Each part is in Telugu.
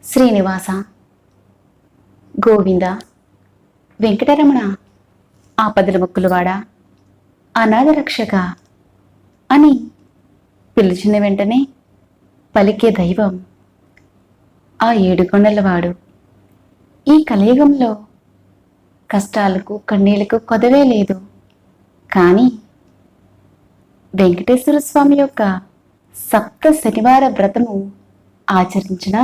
శ్రీనివాస, గోవింద, వెంకటరమణ, ఆపదల ముక్కులవాడ, అనాథ రక్షక అని పిలిచిన వెంటనే పలికే దైవం ఆ ఏడుకొండలవాడు. ఈ కలియుగంలో కష్టాలకు కన్నీళ్లకు కొదవే లేదు. కానీ వెంకటేశ్వర స్వామి యొక్క సప్త శనివార వ్రతము ఆచరించిన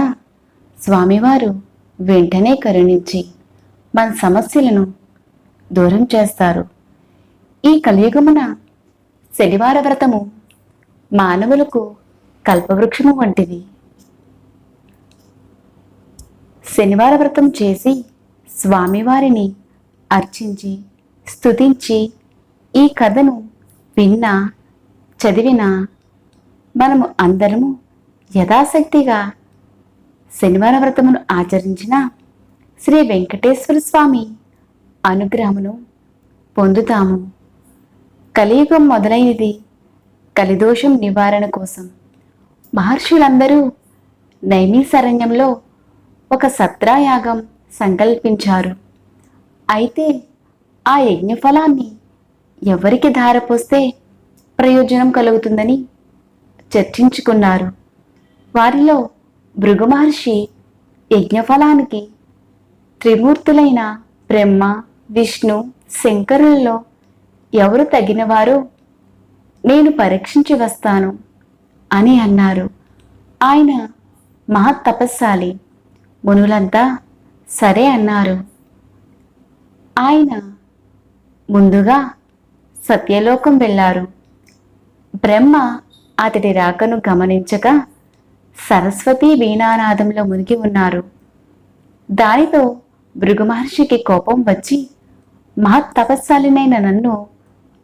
స్వామివారు వెంటనే కరుణించి మన సమస్యలను దూరం చేస్తారు. ఈ కలియుగమున శనివార వ్రతము మానవులకు కల్పవృక్షము వంటిది. శనివార వ్రతం చేసి స్వామివారిని అర్చించి స్తుతించి ఈ కథను విన్నా చదివినా మనము అందరము యథాశక్తిగా శనివార వ్రతమును ఆచరించిన శ్రీ వెంకటేశ్వర స్వామి అనుగ్రహమును పొందుతాము. కలియుగం మొదలైనది కలిదోషం నివారణ కోసం. మహర్షులందరూ నైమిషారణ్యంలో ఒక సత్రాయాగం సంకల్పించారు. అయితే ఆ యజ్ఞఫలాన్ని ఎవరికి ధారపోస్తే ప్రయోజనం కలుగుతుందని చర్చించుకున్నారు. వారిలో భృగు మహర్షి యజ్ఞఫలానికి త్రిమూర్తులైన బ్రహ్మ, విష్ణు, శంకరులలో ఎవరు తగినవారో నేను పరీక్షించి వస్తాను అని అన్నారు. ఆయన మహత్తపస్శాలి. మునులంతా సరే అన్నారు. ఆయన ముందుగా సత్యలోకం వెళ్ళారు. బ్రహ్మ అతడి రాకను గమనించక సరస్వతి వీణానాదంలో మునిగి ఉన్నారు. దానితో భృగు మహర్షికి కోపం వచ్చి, మహత్తపస్శాలినైన నన్ను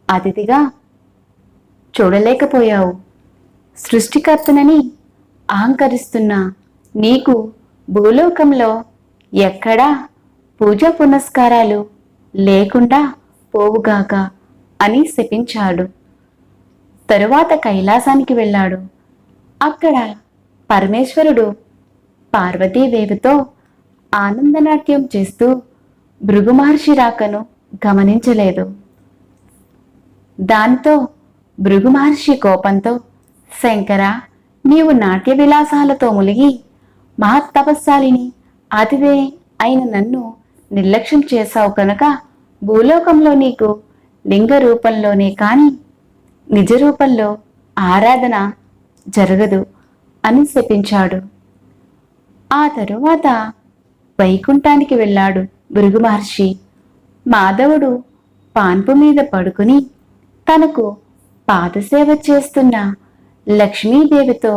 అతిథిగా చూడలేకపోయావు. సృష్టికర్తనని అహంకరిస్తున్నా నీకు భూలోకంలో ఎక్కడా పూజ పునస్కారాలు లేకుండా పోవుగాక అని శపించాడు. తరువాత కైలాసానికి వెళ్ళాడు. అక్కడ పరమేశ్వరుడు పార్వతీదేవితో ఆనందనాట్యం చేస్తూ భృగు మహర్షి రాకను గమనించలేదు. దానితో భృగు మహర్షి కోపంతో, శంకర, నీవు నాట్య విలాసాలతో ములిగి మహత్తపస్శాలిని అతిథి అయిన నన్ను నిర్లక్ష్యం చేశావు కనుక భూలోకంలో నీకు లింగ రూపంలోనే కాని నిజ రూపంలో ఆరాధన జరగదు అని శపించాడు. ఆ తరువాత వైకుంఠానికి వెళ్ళాడు భృగు మహర్షి. మాధవుడు పాన్పు మీద పడుకుని తనకు పాదసేవ చేస్తున్న లక్ష్మీదేవితో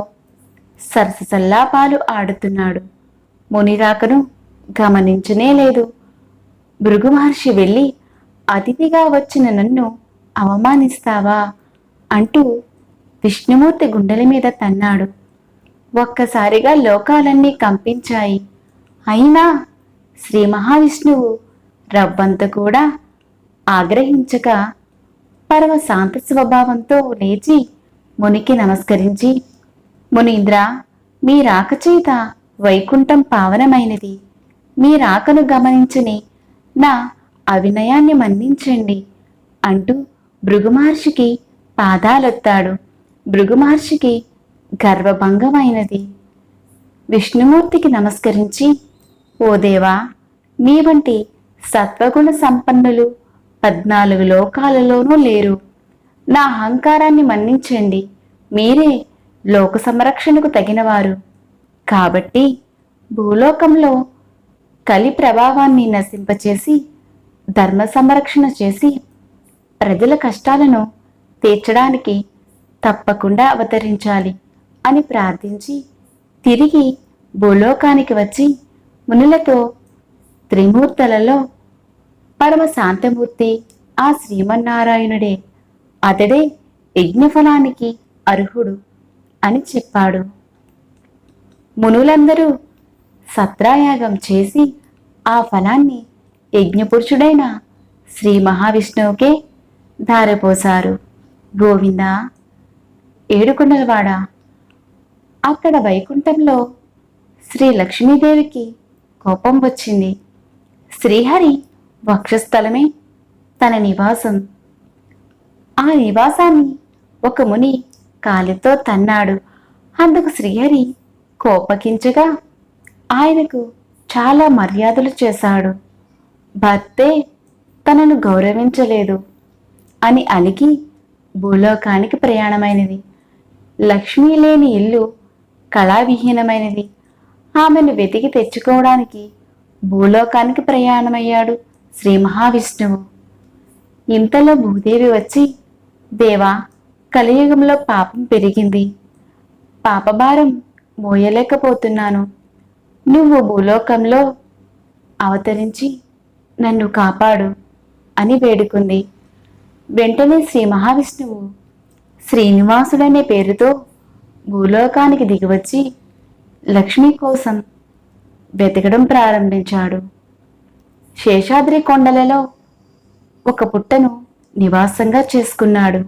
సరసల్లాపాలు ఆడుతున్నాడు. మునిరాకను గమనించనే లేదు. భృగు మహర్షి వెళ్ళి, అతిథిగా వచ్చిన నన్ను అవమానిస్తావా అంటూ విష్ణుమూర్తి గుండెల మీద తన్నాడు. ఒక్కసారిగా లోకాలన్నీ కంపించాయి. అయినా శ్రీ మహావిష్ణువు రవ్వంత కూడా ఆగ్రహించక పరమ శాంత స్వభావంతో లేచి మునికి నమస్కరించి, మునీంద్ర, మీ రాక చేత వైకుంఠం పావనమైనది. మీ రాకను గమనించని నా అవినయాన్ని మన్నించండి అంటూ భృగు మహర్షికి పాదాలొత్తాడు. భృగు మహర్షికి గర్వభంగమైనది. విష్ణుమూర్తికి నమస్కరించి, ఓ దేవా, మీ వంటి సత్వగుణ సంపన్నులు 14 లోకాలలోనూ లేరు. నా అహంకారాన్ని మన్నించండి. మీరే లోక సంరక్షణకు తగినవారు. కాబట్టి భూలోకంలో కలి ప్రభావాన్ని నశింపచేసి ధర్మ సంరక్షణ చేసి ప్రజల కష్టాలను తీర్చడానికి తప్పకుండా అవతరించాలి అని ప్రార్థించి తిరిగి భూలోకానికి వచ్చి మునులతో త్రిమూర్తులలో పరమ శాంతమూర్తి ఆ శ్రీమన్నారాయణుడే, అతడే యజ్ఞఫలానికి అర్హుడు అని చెప్పాడు. మునులందరూ సత్రాయాగం చేసి ఆ ఫలాన్ని యజ్ఞపురుషుడైన శ్రీ మహావిష్ణువుకే ధారపోశారు. గోవింద, ఏడుకొండలవాడ, అక్కడ వైకుంఠంలో శ్రీ లక్ష్మీదేవికి కోపం వచ్చింది. శ్రీహరి వక్షస్థలమే తన నివాసం. ఆ నివాసాన్ని ఒక ముని కాలితో తన్నాడు. అందుకు శ్రీహరి కోపగించగా ఆయనకు చాలా మర్యాదలు చేశాడు. భర్తే తనను గౌరవించలేదు అని అలిగి భూలోకానికి ప్రయాణమైనది. లక్ష్మీ లేని ఇల్లు కళావిహీనమైనది. ఆమెను వెతికి తెచ్చుకోవడానికి భూలోకానికి ప్రయాణమయ్యాడు శ్రీ మహావిష్ణువు. ఇంతలో భూదేవి వచ్చి, దేవా, కలియుగంలో పాపం పెరిగింది, పాపభారం మోయలేకపోతున్నాను, నువ్వు భూలోకంలో అవతరించి నన్ను కాపాడు అని వేడుకుంది. వెంటనే శ్రీ మహావిష్ణువు శ్రీనివాసుడనే పేరుతో భూలోకానికి దిగివచ్చి లక్ష్మి కోసం వెతకడం ప్రారంభించాడు. శేషాద్రి కొండలలో ఒక పుట్టను నివాసంగా చేసుకున్నాడు.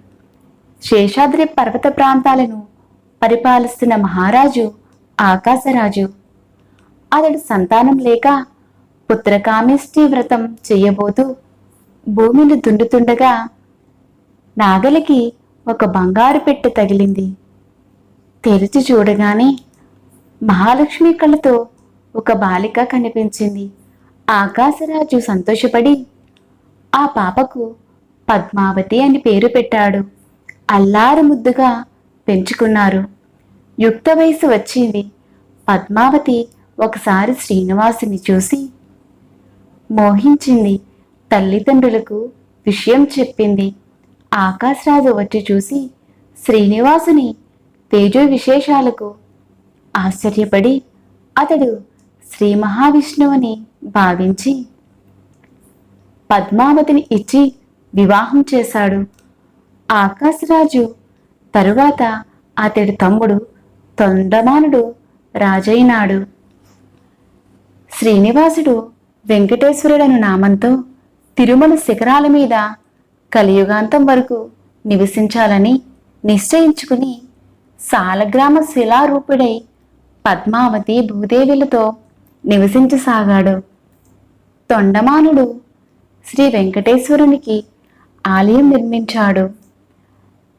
శేషాద్రి పర్వత ప్రాంతాలను పరిపాలిస్తున్న మహారాజు ఆకాశరాజు. అతడు సంతానం లేక పుత్రకామేష్టి వ్రతం చెయ్యబోతూ భూమిని దున్నుతుండగా నాగలికి ఒక బంగారు పెట్టె తగిలింది. తెరిచి చూడగానే మహాలక్ష్మి కళ్ళతో ఒక బాలిక కనిపించింది. ఆకాశరాజు సంతోషపడి ఆ పాపకు పద్మావతి అని పేరు పెట్టాడు. అల్లారు ముద్దుగా పెంచుకున్నారు. యుక్త వయసు వచ్చింది. పద్మావతి ఒకసారి శ్రీనివాసుని చూసి మోహించింది. తల్లిదండ్రులకు విషయం చెప్పింది. ఆకాశరాజు వచ్చి చూసి శ్రీనివాసుని తేజో విశేషాలకు ఆశ్చర్యపడి అతడు శ్రీ మహావిష్ణువుని భావించి పద్మావతిని ఇచ్చి వివాహం చేశాడు. ఆకాశరాజు తరువాత అతడి తమ్ముడు తొండమానుడు రాజైనాడు. శ్రీనివాసుడు వెంకటేశ్వరుడను నామంతో తిరుమల శిఖరాల మీద కలియుగాంతం వరకు నివసించాలని నిశ్చయించుకుని సాలగ్రామ శిలారూపుడై పద్మావతి భూదేవులతో నివసించసాగాడు. తొండమానుడు శ్రీ వెంకటేశ్వరునికి ఆలయం నిర్మించాడు.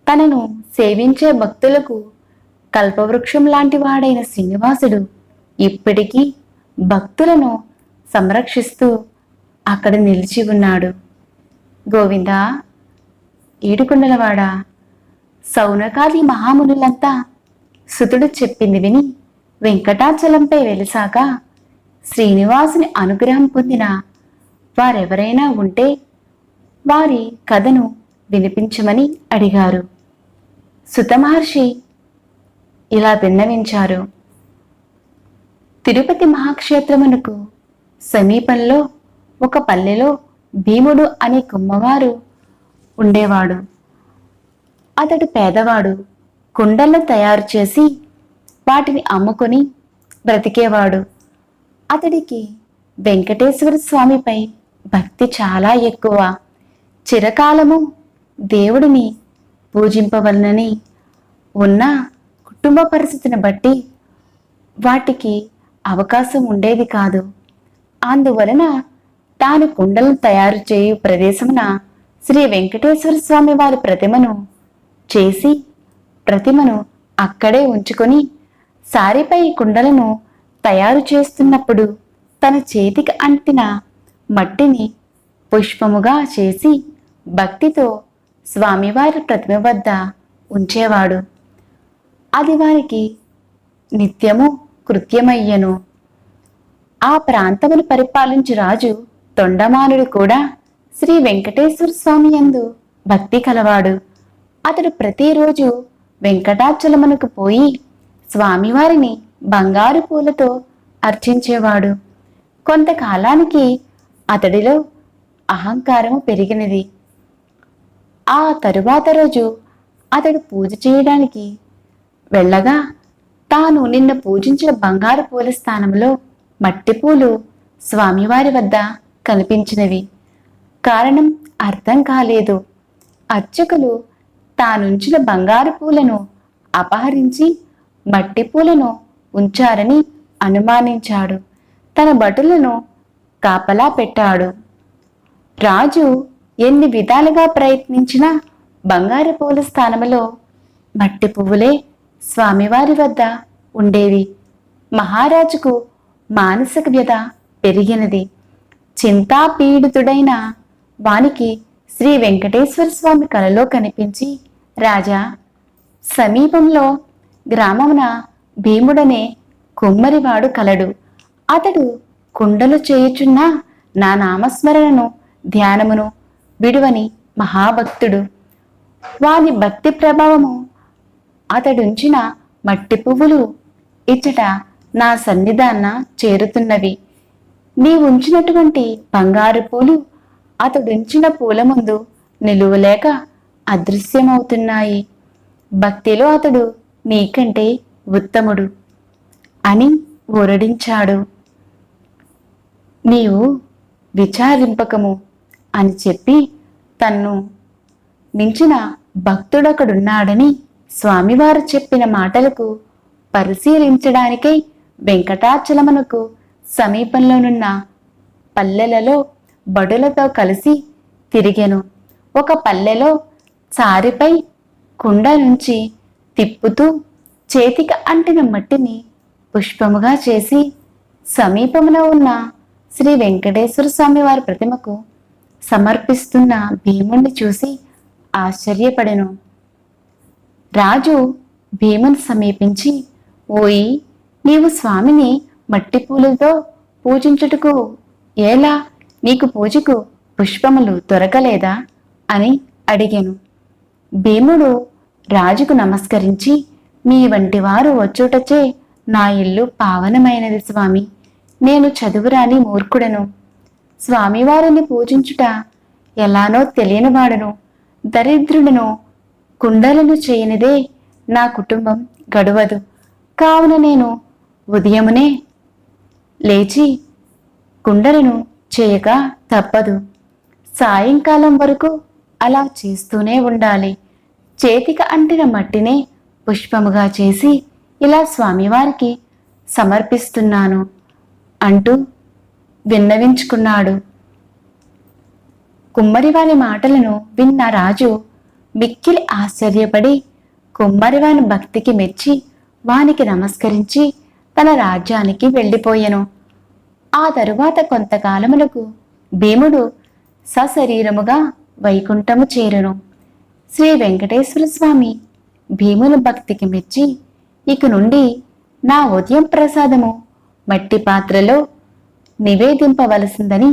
తనను సేవించే భక్తులకు కల్పవృక్షం లాంటి వాడైన శ్రీనివాసుడు ఇప్పటికీ భక్తులను సంరక్షిస్తూ అక్కడ నిలిచి ఉన్నాడు. గోవిందా, ఏడుకొండలవాడా, సౌనకాది మహామునులంతా సుతుడు చెప్పింది విని వెంకటాచలంపై వెలిసాక శ్రీనివాసుని అనుగ్రహం పొందిన వారెవరైనా ఉంటే వారి కథను వినిపించమని అడిగారు. సుత మహర్షి ఇలా విన్నవించారు. తిరుపతి మహాక్షేత్రమునకు సమీపంలో ఒక పల్లెలో భీముడు అనే కుమ్మవారు ఉండేవాడు. అతడు పేదవాడు. కుండలను తయారు చేసి వాటిని అమ్ముకొని బ్రతికేవాడు. అతడికి వెంకటేశ్వర స్వామిపై భక్తి చాలా ఎక్కువ. చిరకాలము దేవుడిని పూజింపవలనని ఉన్న కుటుంబ పరిస్థితిని బట్టి వాటికి అవకాశం ఉండేది కాదు. అందువలన తాను కుండలను తయారు చేయు ప్రదేశమున శ్రీ వెంకటేశ్వర స్వామి వారి ప్రతిమను చేసి ప్రతిమను అక్కడే ఉంచుకొని సారిపై కుండలను తయారు చేస్తున్నప్పుడు తన చేతికి అంటిన మట్టిని పుష్పముగా చేసి భక్తితో స్వామివారి ప్రతిమ వద్ద ఉంచేవాడు. అది వారికి నిత్యము కృత్యమయ్యను. ఆ ప్రాంతమును పరిపాలించు రాజు తొండమానుడు కూడా శ్రీ వెంకటేశ్వర స్వామి యందు భక్తి కలవాడు. అతడు ప్రతిరోజు వెంకటాచలమునకు పోయి స్వామివారిని బంగారు పూలతో అర్చించేవాడు. కొంతకాలానికి అతడిలో అహంకారము పెరిగినది. ఆ తరువాత రోజు అతడు పూజ చేయడానికి వెళ్ళగా తాను నిన్న పూజించిన బంగారు పూల స్థానంలో మట్టి పూలు స్వామివారి వద్ద కనిపించినవి. కారణం అర్థం కాలేదు. అర్చకులు తానుంచిన బంగారు పూలను అపహరించి మట్టి పూలను ఉంచారని అనుమానించాడు. తన భటులను కాపలా పెట్టాడు. రాజు ఎన్ని విధాలుగా ప్రయత్నించినా బంగారు పూల స్థానంలో మట్టి పువ్వులే స్వామివారి వద్ద ఉండేవి. మహారాజుకు మానసిక వ్యధ పెరిగినది. చింతాపీడితుడైన వానికి శ్రీ వెంకటేశ్వర స్వామి కలలో కనిపించి, రాజా, సమీపంలో గ్రామమున భీముడనే కుమ్మరివాడు కలడు. అతడు కుండలు చేయుచున్న నా నామస్మరణను ధ్యానమును విడువని మహాభక్తుడు. వాని భక్తి ప్రభావము అతడుంచిన మట్టి పువ్వులు ఇచ్చట నా సన్నిధాన చేరుతున్నవి. నీ ఉంచినటువంటి బంగారు పూలు అతడుంచిన పూల ముందు నిలువలేక అదృశ్యమవుతున్నాయి. భక్తిలో అతడు నీకంటే ఉత్తముడు అని ఊరడించాడు. నీవు విచారింపకము అని చెప్పి తన్ను మించిన భక్తుడొకడున్నాడని స్వామివారు చెప్పిన మాటలకు పరిశీలించడానికై వెంకటాచలమునకు సమీపంలోనున్న పల్లెలలో బడులతో కలిసి తిరిగెను. ఒక పల్లెలో చారిపై కుండ నుంచి తిప్పుతూ చేతికి అంటిన మట్టిని పుష్పముగా చేసి సమీపంలో ఉన్న శ్రీ వెంకటేశ్వర స్వామి వారి ప్రతిమకు సమర్పిస్తున్న భీముణ్ణి చూసి ఆశ్చర్యపడెను. రాజు భీముని సమీపించి, ఓయి, నీవు స్వామిని మట్టి పూలతో పూజించుటకు ఎలా నీకు పూజకు పుష్పములు దొరకలేదా అని అడిగాను. భీముడు రాజుకు నమస్కరించి, మీ వంటి వారు వచ్చుటచే నా ఇల్లు పావనమైనది స్వామి. నేను చదువురాని మూర్ఖుడను. స్వామివారిని పూజించుట ఎలానో తెలియనివాడను, దరిద్రుడను. కుండలను చేయనిదే నా కుటుంబం గడవదు. కావున నేను ఉదయమునే లేచి కుండలను చేయక తప్పదు. సాయంకాలం వరకు అలా చేస్తూనే ఉండాలి. చేతికి అంటిన మట్టినే పుష్పముగా చేసి ఇలా స్వామివారికి సమర్పిస్తున్నాను అంటూ విన్నవించుకున్నాడు. కుమ్మరివాని మాటలను విన్న రాజు మిక్కిలి ఆశ్చర్యపడి కుమ్మరివాని భక్తికి మెచ్చి వానికి నమస్కరించి తన రాజ్యానికి వెళ్ళిపోయెను. ఆ తరువాత కొంతకాలములకు భీముడు సశరీరముగా వైకుంఠము చేరును. శ్రీ వెంకటేశ్వర స్వామి భీముని భక్తికి మెచ్చి, ఇక నుండి నా ఉదయం ప్రసాదము మట్టి పాత్రలో నివేదింపవలసిందని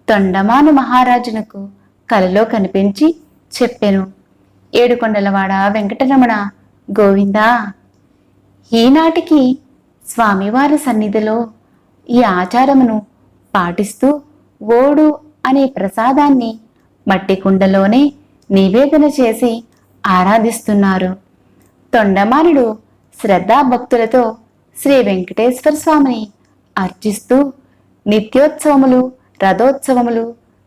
తొండమాను మహారాజునకు కలలో కనిపించి చెప్పెను. ఏడుకొండలవాడ వెంకటరమణ గోవిందా. ఈనాటికి స్వామివారి సన్నిధిలో ఈ ఆచారమును పాటిస్తూ ఓడు అనే ప్రసాదాన్ని మట్టి కుండలోనే నివేదన చేసి ఆరాధిస్తున్నారు. తొండమానుడు శ్రద్ధాభక్తులతో శ్రీ వెంకటేశ్వర స్వామిని అర్చిస్తూ నిత్యోత్సవములు, రథోత్సవములు,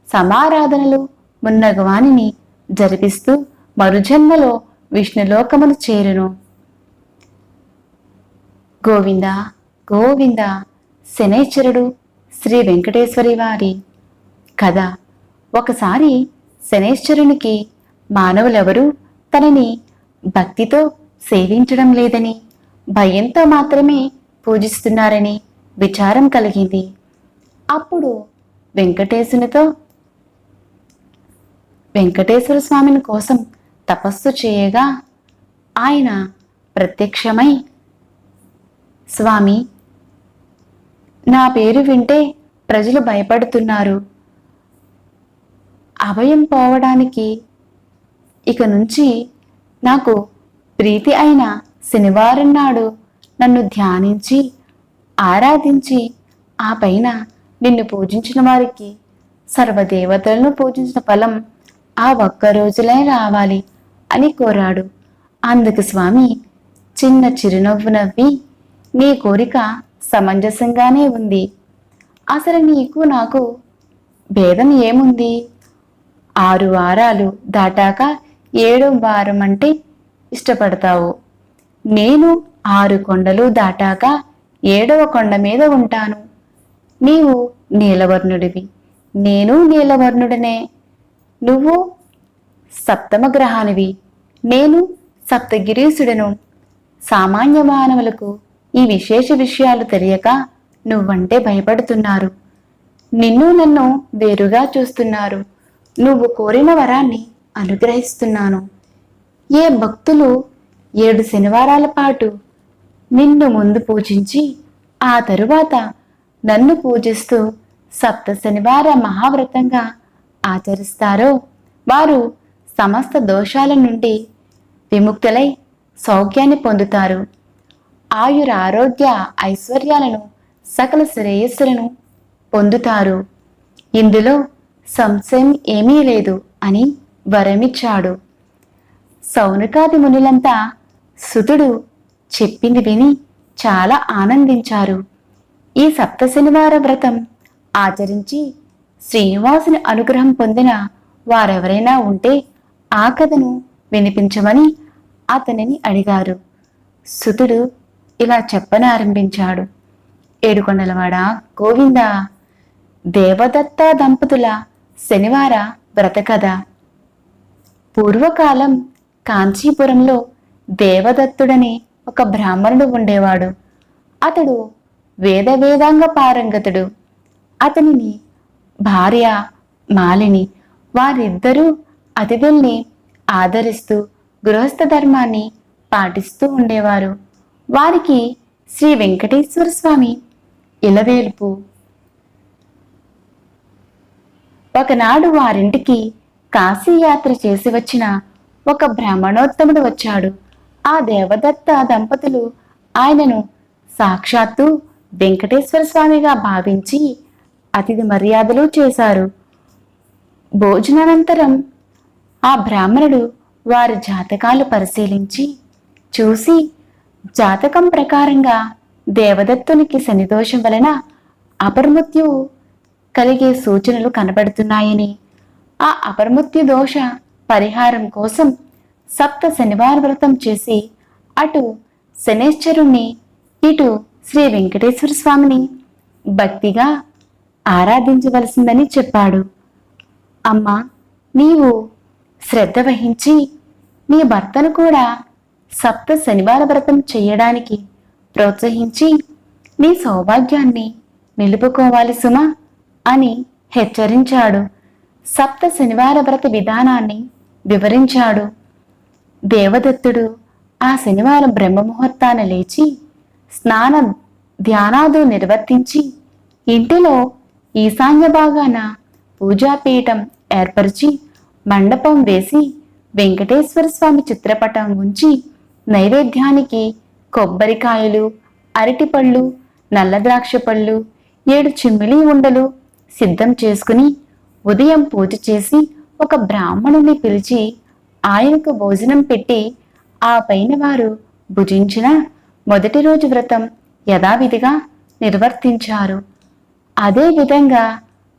సమారాధనలు మున్నగువానిని జరిపిస్తూ మరుజన్మలో విష్ణులోకమును చేరును. గోవింద గోవింద. శనైశ్వరుడు శ్రీ వెంకటేశ్వరి వారి కథ. ఒకసారి శనైశ్వరునికి మానవులెవరూ తనని భక్తితో సేవించడం లేదని, భయంతో మాత్రమే పూజిస్తున్నారని విచారం కలిగింది. అప్పుడు వెంకటేశ్వర స్వామిని కోసం తపస్సు చేయగా ఆయన ప్రత్యక్షమై, స్వామి, నా పేరు వింటే ప్రజలు భయపడుతున్నారు. అభయం పోవడానికి ఇక నుంచి నాకు ప్రీతి అయిన శనివారం నాడు నన్ను ధ్యానించి ఆరాధించి ఆ పైన నిన్ను పూజించిన వారికి సర్వదేవతలను పూజించిన ఫలం ఆ ఒక్క రోజులే రావాలి అని కోరాడు. అందుకు స్వామి చిన్న చిరునవ్వు నవ్వి, నీ కోరిక సమంజసంగానే ఉంది. అసలు నీకు నాకు భేదం ఏముంది? 6 వారాలు దాటాక 7వ వారం అంటే ఇష్టపడతావు. నేను 6 కొండలు దాటాక 7వ కొండ మీద ఉంటాను. నీవు నీలవర్ణుడివి, నేను నీలవర్ణుడనే. నువ్వు సప్తమ గ్రహానివి, నేను సప్తగిరీసుడను. సామాన్య మానవులకు ఈ విశేష విషయాలు తెలియక నువ్వంటే భయపడుతున్నారు. నిన్ను నన్ను వేరుగా చూస్తున్నారు. నువ్వు కోరిన వరాన్ని అనుగ్రహిస్తున్నాను. ఏ భక్తులు 7 శనివారాల పాటు నిన్ను ముందు పూజించి ఆ తరువాత నన్ను పూజిస్తూ సప్త శనివార మహావ్రతంగా ఆచరిస్తారో వారు సమస్త దోషాల నుండి విముక్తులై సౌఖ్యాన్ని పొందుతారు. ఆయురారోగ్య ఐశ్వర్యాలను సకల శ్రేయస్సులను పొందుతారు. ఇందులో సంశయం ఏమీ లేదు అని వరమిచ్చాడు. సౌనకాది మునులంతా సుతుడు చెప్పింది విని చాలా ఆనందించారు. ఈ సప్త శనివార వ్రతం ఆచరించి శ్రీనివాసుని అనుగ్రహం పొందిన వారెవరైనా ఉంటే ఆ కథను వినిపించమని అతనిని అడిగారు. సుతుడు ఇలా చెప్పనారంభించాడు. ఏడుకొండలవాడ గోవింద, దేవదత్త దంపతుల శనివార వ్రత కథ. పూర్వకాలం కాంచీపురంలో దేవదత్తుడని ఒక బ్రాహ్మణుడు ఉండేవాడు. అతడు వేదాంగ పారంగతుడు. అతనిని భార్య మాలిని, వారిద్దరూ అతిథుల్ని ఆదరిస్తూ గృహస్థ ధర్మాన్ని పాటిస్తూ ఉండేవారు. వారికి శ్రీ వెంకటేశ్వర స్వామి ఇలవేల్పు. ఒకనాడు వారింటికి కాశీయాత్ర చేసి వచ్చిన ఒక బ్రాహ్మణోత్తముడు వచ్చాడు. ఆ దేవదత్త దంపతులు ఆయనను సాక్షాత్తు వెంకటేశ్వర స్వామిగా భావించి అతిథి మర్యాదలు చేశారు. భోజనానంతరం ఆ బ్రాహ్మణుడు వారి జాతకాలు పరిశీలించి చూసి, జాతకం ప్రకారంగా దేవదత్తునికి శనిదోషం వలన అపమృత్యువు కలిగే సూచనలు కనబడుతున్నాయని, ఆ అపమృత్యు దోష పరిహారం కోసం సప్త శనివార వ్రతం చేసి అటు శనేశ్వరుణ్ణి ఇటు శ్రీ వెంకటేశ్వర స్వామిని భక్తిగా ఆరాధించవలసిందని చెప్పాడు. అమ్మా, నీవు శ్రద్ధ వహించి నీ భర్తను కూడా సప్త శనివార వ్రతం చెయ్యడానికి ప్రోత్సహించి నీ సౌభాగ్యాన్ని నిలుపుకోవాలి సుమా అని హెచ్చరించాడు. సప్త శనివార వ్రత విధానాన్ని వివరించాడు. దేవదత్తుడు ఆ శనివారం బ్రహ్మముహూర్తాన లేచి స్నాన ధ్యానాదులు నిర్వర్తించి ఇంటిలో ఈశాన్య భాగాన పూజాపీఠం ఏర్పరిచి మండపం వేసి వెంకటేశ్వర స్వామి చిత్రపటం ఉంచి నైవేద్యానికి కొబ్బరికాయలు, అరటిపళ్ళు, నల్ల ద్రాక్ష పళ్ళు, 7 చిమ్మిలి ఉండలు సిద్ధం చేసుకుని ఉదయం పూజ చేసి ఒక బ్రాహ్మణుని పిలిచి ఆయనకు భోజనం పెట్టి ఆ పైన వారు భుజించిన మొదటి రోజు వ్రతం యథావిధిగా నిర్వర్తించారు. అదే విధంగా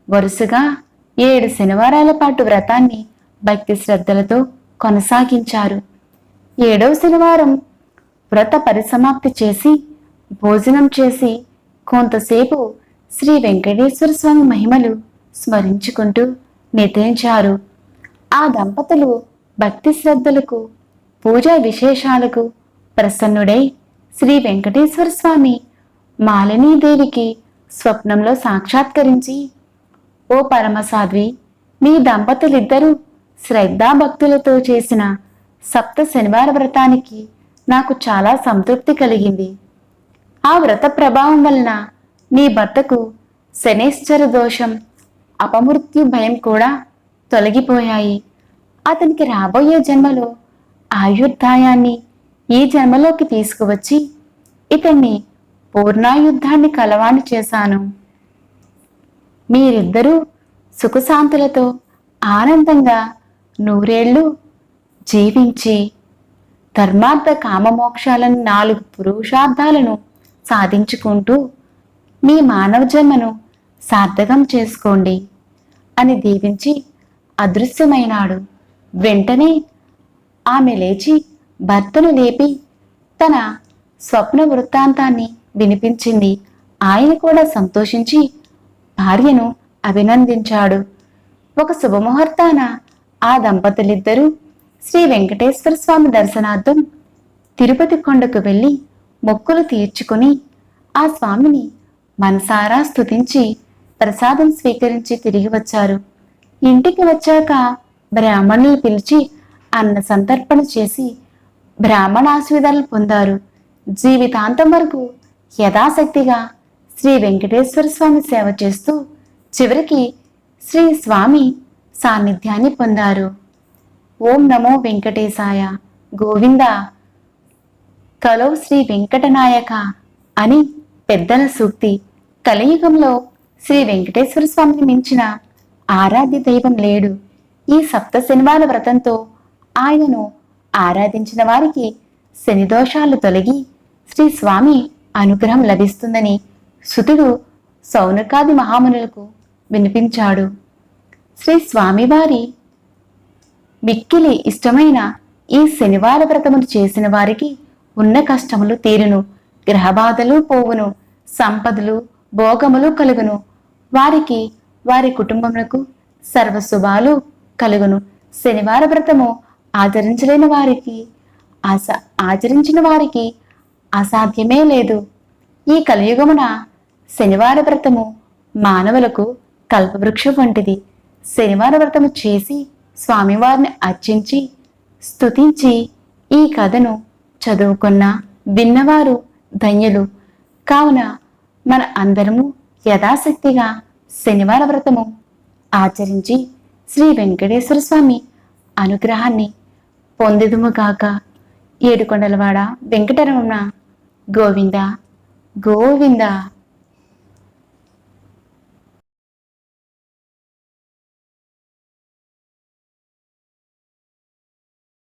వరుసగా 7 శనివారాల పాటు వ్రతాన్ని భక్తి శ్రద్ధలతో కొనసాగించారు. 7వ శనివారం వ్రత పరిసమాప్తి చేసి భోజనం చేసి కొంతసేపు శ్రీ వెంకటేశ్వర స్వామి మహిమలు స్మరించుకుంటూ నిద్రించారు. ఆ దంపతులు భక్తి శ్రద్ధలకు, పూజా విశేషాలకు ప్రసన్నుడై శ్రీ వెంకటేశ్వర స్వామి మాలినీదేవికి స్వప్నంలో సాక్షాత్కరించి, ఓ పరమసాధ్వి, మీ దంపతులిద్దరూ శ్రద్ధాభక్తులతో చేసిన సప్త శనివార వ్రతానికి నాకు చాలా సంతృప్తి కలిగింది. ఆ వ్రత ప్రభావం వలన నీ భర్తకు శనేశ్వర దోషం, అపమృత్యు భయం కూడా తొలగిపోయాయి. అతనికి రాబోయే జన్మలో ఆయుర్దాయాన్ని ఈ జన్మలోకి తీసుకువచ్చి ఇతన్ని పూర్ణాయుద్ధాన్ని కలవాణి చేశాను. మీరిద్దరూ సుఖశాంతులతో ఆనందంగా 100 ఏళ్ళు జీవించి ధర్మార్థ కామమోక్షాలను 4 పురుషార్థాలను సాధించుకుంటూ మీ మానవ జన్మను సార్థకం చేసుకోండి అని దీవించి అదృశ్యమైనాడు. వెంటనే ఆమె లేచి భర్తను లేపి తన స్వప్న వృత్తాంతాన్ని వినిపించింది. ఆయన కూడా సంతోషించి భార్యను అభినందించాడు. ఒక శుభముహూర్తాన ఆ దంపతులిద్దరూ శ్రీ వెంకటేశ్వర స్వామి దర్శనార్థం తిరుపతి కొండకు వెళ్ళి మొక్కులు తీర్చుకుని ఆ స్వామిని మనసారా స్తుతించి ప్రసాదం స్వీకరించి తిరిగి వచ్చారు. ఇంటికి వచ్చాక బ్రాహ్మణులు పిలిచి అన్న సంతర్పణ చేసి బ్రాహ్మణాశీర్వాదాలు పొందారు. జీవితాంతం వరకు యథాశక్తిగా శ్రీ వెంకటేశ్వర స్వామి సేవ చేస్తూ చివరికి శ్రీ స్వామి సాన్నిధ్యాన్ని పొందారు. ఓం నమో వెంకటేశాయ, గోవింద, కలో శ్రీ వెంకటనాయక అని పెద్దల సూక్తి. కలియుగంలో శ్రీ వెంకటేశ్వర స్వామిని మించిన ఆరాధ్య దైవం లేడు. ఈ సప్త శనివార వ్రతంతో ఆయనను ఆరాధించిన వారికి శనిదోషాలు తొలగి శ్రీ స్వామి అనుగ్రహం లభిస్తుందని సుతుడు సౌనకాది మహామునులకు వినిపించాడు. శ్రీ స్వామివారి మిక్కిలి ఇష్టమైన ఈ శనివార వ్రతములు చేసిన వారికి ఉన్న కష్టములు తీరును, గ్రహబాధలు పోవును, సంపదలు భోగములు కలుగును, వారికి వారి కుటుంబములకు సర్వశుభాలు కలుగును. శనివార వ్రతము ఆచరించలేని వారికి ఆచరించిన వారికి అసాధ్యమే లేదు. ఈ కలియుగమున శనివార వ్రతము మానవులకు కల్పవృక్షం వంటిది. శనివార వ్రతము చేసి స్వామివారిని అర్చించి స్తుతించి ఈ కథను చదువుకున్న విన్నవారు ధన్యులు. కావున మన అందరము యథాశక్తిగా శనివార వ్రతము ఆచరించి శ్రీ వెంకటేశ్వర స్వామి అనుగ్రహాన్ని పొందిదుముగాక. ఏడుకొండలవాడ వెంకటరమణ గోవింద గోవింద.